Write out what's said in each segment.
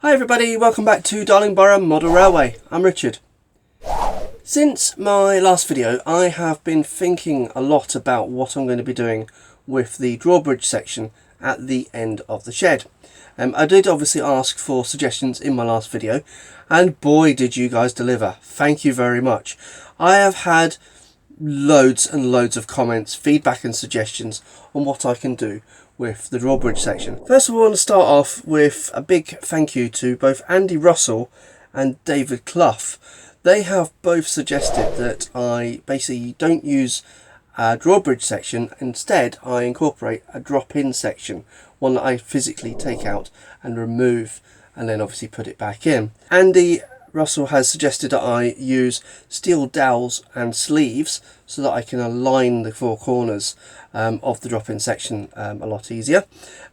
Hi everybody, welcome back to Darlingbrough Model Railway. I'm Richard. Since my last video, I have been thinking a lot about what I'm going to be doing with the drawbridge section at the end of the shed. I did obviously ask for suggestions in my last video, and boy did you guys deliver. Thank you very much. I have had loads and loads of comments, feedback and suggestions on what I can do with the drawbridge section. First of all, I want to start off with a big thank you to both Andy Russell and David Clough. They have both suggested that I basically don't use a drawbridge section. Instead, I incorporate a drop-in section, one that I physically take out and remove and then obviously put it back in. Andy Russell has suggested that I use steel dowels and sleeves so that I can align the four corners of the drop-in section a lot easier.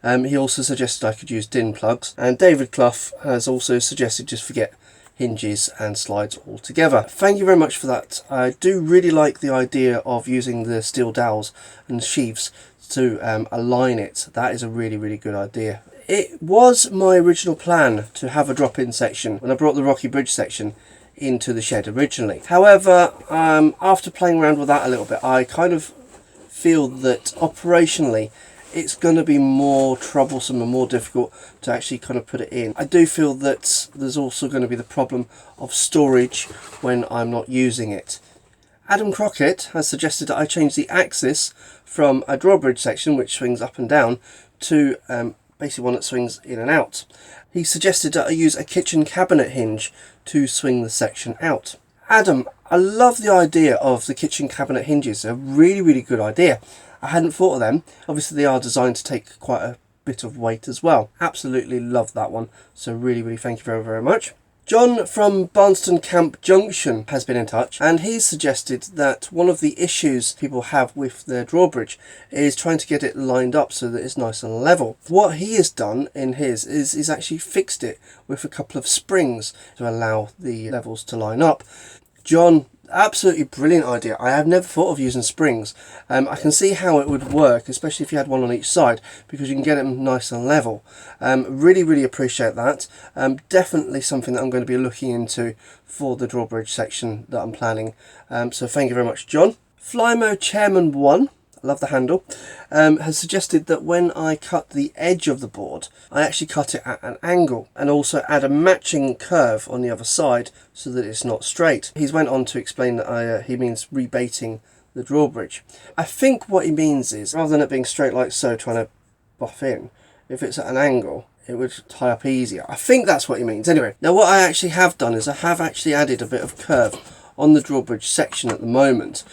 He also suggested I could use DIN plugs, and David Clough has also suggested just forget hinges and slides altogether. Thank you very much for that. I do really like the idea of using the steel dowels and sheaves to align it. That is a really good idea. It was my original plan to have a drop-in section when I brought the Rocky Bridge section into the shed originally. However, after playing around with that a little bit, I kind of feel that operationally it's going to be more troublesome and more difficult to actually kind of put it in. I do feel that there's also going to be the problem of storage when I'm not using it. Adam Crockett has suggested that I change the axis from a drawbridge section which swings up and down to basically one that swings in and out. He suggested that I use a kitchen cabinet hinge to swing the section out. Adam, I love the idea of the kitchen cabinet hinges. They're a really good idea. I hadn't thought of them. Obviously they are designed to take quite a bit of weight as well. Absolutely love that one. So really thank you very much. John from Barnston Camp Junction has been in touch, and he's suggested that one of the issues people have with their drawbridge is trying to get it lined up so that it's nice and level. What he has done in his is he's actually fixed it with a couple of springs to allow the levels to line up. John, absolutely brilliant idea. I have never thought of using springs. I can see how it would work, especially if you had one on each side, because you can get them nice and level. Really appreciate that. Definitely something that I'm going to be looking into for the drawbridge section that I'm planning. So thank you very much, John. Flymo Chairman 1, I love the handle, has suggested that when I cut the edge of the board, I actually cut it at an angle and also add a matching curve on the other side so that it's not straight. He's went on to explain that he means rebaiting the drawbridge. I think what he means is, rather than it being straight like so, trying to buff in, if it's at an angle, it would tie up easier. I think that's what he means. Anyway, now what I actually have done is I have actually added a bit of curve on the drawbridge section at the moment,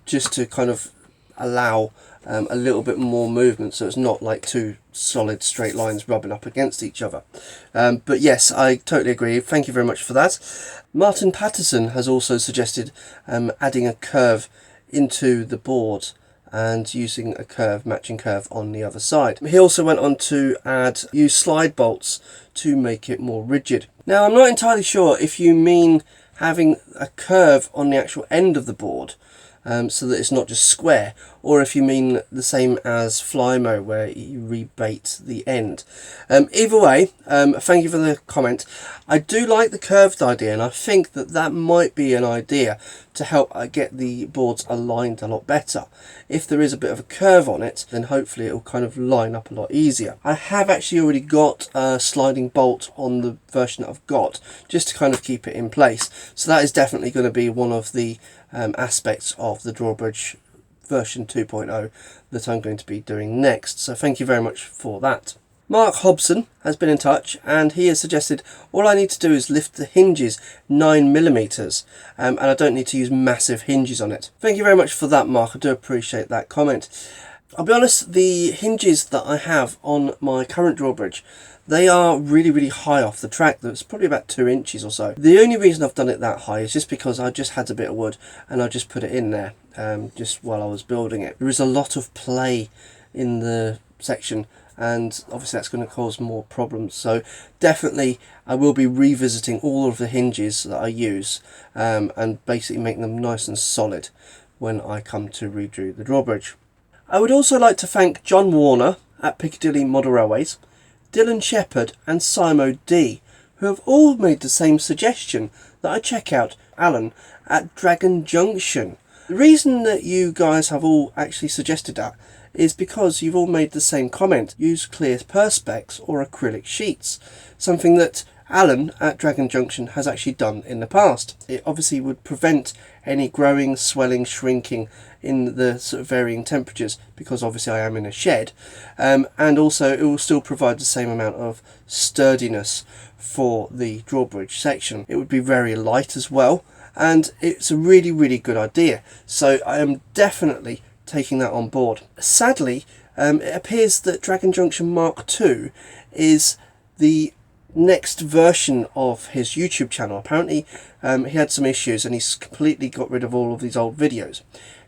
just to kind of allow a little bit more movement so it's not like two solid straight lines rubbing up against each other. But yes, I totally agree. Thank you very much for that. Martin Patterson has also suggested adding a curve into the board and using a matching curve on the other side. He also went on to use slide bolts to make it more rigid. Now I'm not entirely sure if you mean having a curve on the actual end of the board, so that it's not just square, or if you mean the same as Flymo where you rebate the end. Either way, thank you for the comment. I do like the curved idea, and I think that might be an idea to help get the boards aligned a lot better. If there is a bit of a curve on it, then hopefully it will kind of line up a lot easier. I have actually already got a sliding bolt on the version that I've got, just to kind of keep it in place. So that is definitely going to be one of the aspects of the drawbridge version 2.0 that I'm going to be doing next. So thank you very much for that. Mark Hobson has been in touch, and he has suggested all I need to do is lift the hinges 9mm, and I don't need to use massive hinges on it. Thank you very much for that, Mark. I do appreciate that comment. I'll be honest, the hinges that I have on my current drawbridge, they are really high off the track. That's probably about 2 inches or so. The only reason I've done it that high is just because I just had a bit of wood and I just put it in there just while I was building it. There is a lot of play in the section, and obviously that's going to cause more problems. So definitely I will be revisiting all of the hinges that I use and basically making them nice and solid when I come to redo the drawbridge. I would also like to thank John Warner at Piccadilly Model Railways. Dylan Shepherd and Simo D, who have all made the same suggestion that I check out Allan at Dragon Junction. The reason that you guys have all actually suggested that is because you've all made the same comment: use clear perspex or acrylic sheets, something that Allan at Dragon Junction has actually done in the past. It obviously would prevent any growing, swelling, shrinking in the sort of varying temperatures, because obviously I am in a shed, and also it will still provide the same amount of sturdiness for the drawbridge section. It would be very light as well, and it's a really good idea, so I am definitely taking that on board. Sadly, it appears that Dragon Junction Mark II is the next version of his YouTube channel. Apparently he had some issues and he's completely got rid of all of these old videos.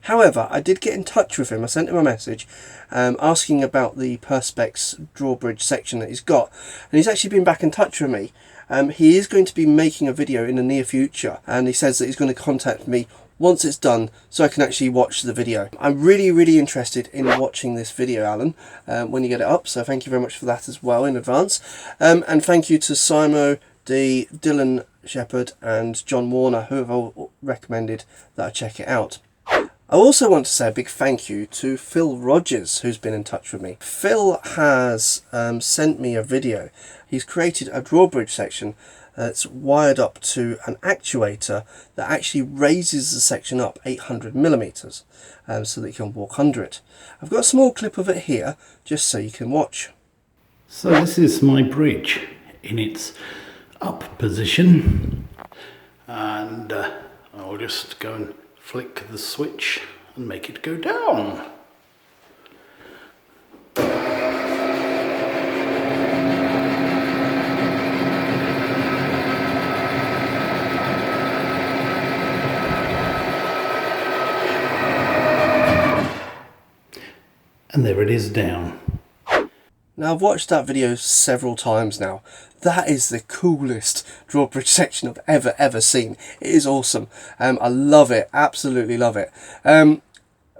However, I did get in touch with him. I sent him a message asking about the perspex drawbridge section that he's got, and he's actually been back in touch with me. He is going to be making a video in the near future, and he says that he's going to contact me once it's done so I can actually watch the video. I'm really interested in watching this video, Allan, when you get it up, so thank you very much for that as well in advance. And thank you to Simo D, Dylan Shepherd and John Warner, who have all recommended that I check it out. I also want to say a big thank you to Phil Rogers, who's been in touch with me. Phil has sent me a video. He's created a drawbridge section that's wired up to an actuator that actually raises the section up 800mm so that you can walk under it. I've got a small clip of it here just so you can watch. So this is my bridge in its up position, and I'll just go and flick the switch and make it go down. And there it is down. Now, I've watched that video several times now. That is the coolest drawbridge section I've ever seen. It is awesome. I love it, absolutely love it.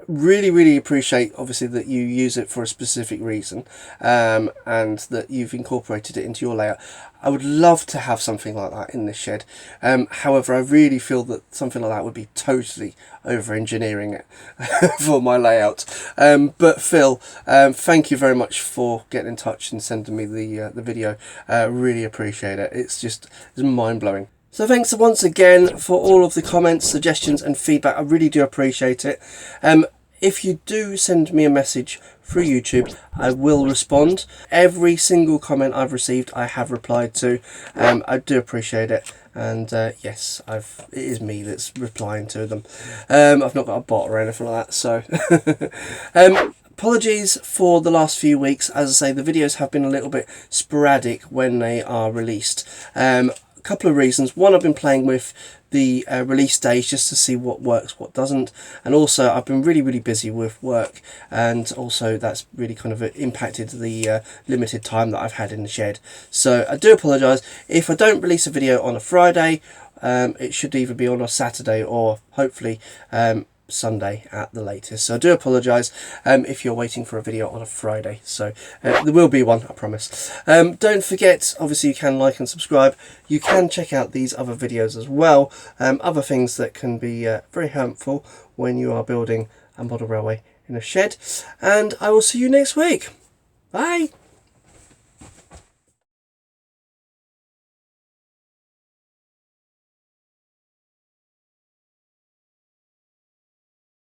Really appreciate obviously that you use it for a specific reason, and that you've incorporated it into your layout. I would love to have something like that in this shed. However, I really feel that something like that would be totally over engineering it for my layout. But Phil, thank you very much for getting in touch and sending me the video. Really appreciate it. It's mind-blowing. So thanks once again for all of the comments, suggestions and feedback. I really do appreciate it. If you do send me a message through YouTube, I will respond. Every single comment I've received, I have replied to. I do appreciate it. And yes, it is me that's replying to them. I've not got a bot or anything like that, so... Apologies for the last few weeks. As I say, the videos have been a little bit sporadic when they are released. A couple of reasons. One, I've been playing with the release days just to see what works, what doesn't, and also I've been really busy with work, and also that's really kind of impacted the limited time that I've had in the shed. So I do apologise if I don't release a video on a Friday. It should either be on a Saturday or hopefully Sunday at the latest. So I do apologise if you're waiting for a video on a Friday. So there will be one, I promise. Don't forget, obviously you can like and subscribe. You can check out these other videos as well. Other things that can be very helpful when you are building a model railway in a shed. And I will see you next week. Bye.